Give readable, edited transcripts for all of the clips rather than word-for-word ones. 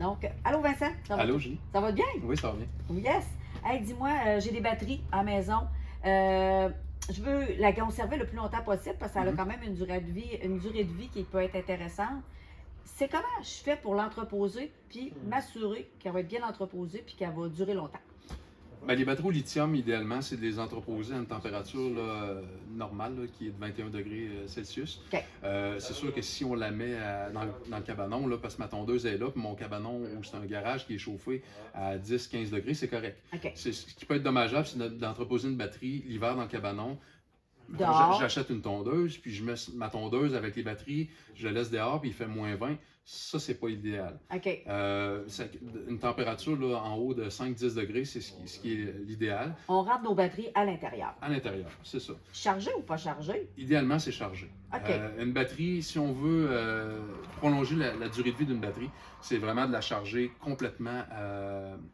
Donc, allô Vincent? Allô, Julie? Ça va bien? Oui, ça va bien. Oui, yes. Hey, dis-moi, j'ai des batteries à la maison. Je veux la conserver le plus longtemps possible parce qu'elle a quand même une durée de vie qui peut être intéressante. C'est comment je fais pour l'entreposer puis m'assurer qu'elle va être bien entreposée puis qu'elle va durer longtemps. Ben, les batteries au lithium, idéalement, c'est de les entreposer à une température là, normale, là, qui est de 21 degrés Celsius. OK. C'est sûr que si on la met dans le cabanon, là, parce que ma tondeuse est là, puis mon cabanon, où c'est un garage qui est chauffé à 10-15 degrés, c'est correct. OK. Ce qui peut être dommageable, c'est d'entreposer une batterie l'hiver dans le cabanon. Dehors. J'achète une tondeuse, puis je mets ma tondeuse avec les batteries, je la laisse dehors, puis il fait -20. Ça, c'est pas idéal. OK. Une température là, en haut de 5-10 degrés, c'est ce qui est l'idéal. On rentre nos batteries à l'intérieur. À l'intérieur, c'est ça. Chargé ou pas chargé? Idéalement, c'est chargé. OK. Une batterie, si on veut prolonger la durée de vie d'une batterie, c'est vraiment de la charger complètement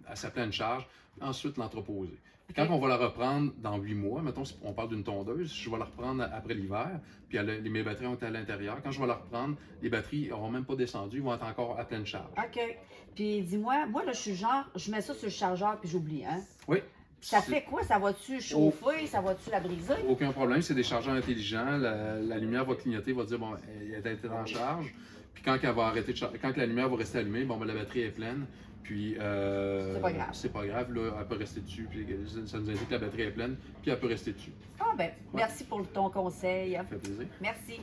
à sa pleine charge, ensuite l'entreposer. Quand OK. on va la reprendre dans 8 mois, mettons, si on parle d'une tondeuse, je vais la reprendre après l'hiver, puis mes batteries ont été à l'intérieur. Quand je vais la reprendre, les batteries n'auront même pas descendu, ils vont être encore à pleine charge. OK. Puis dis-moi, moi, là, je suis genre, je mets ça sur le chargeur puis j'oublie, hein? Oui. Ça fait quoi? Ça va-tu chauffer? Ça va-tu la briser? Aucun problème, c'est des chargeurs intelligents. La lumière va clignoter, va dire, bon, elle a été en charge. Puis quand elle va arrêter quand la lumière va rester allumée, bon, ben, la batterie est pleine. Puis, C'est pas grave. c'est pas grave, là, elle peut rester dessus. Puis, ça nous indique que la batterie est pleine, puis elle peut rester dessus. Ah ben, merci pour ton conseil. Ça fait plaisir. Merci.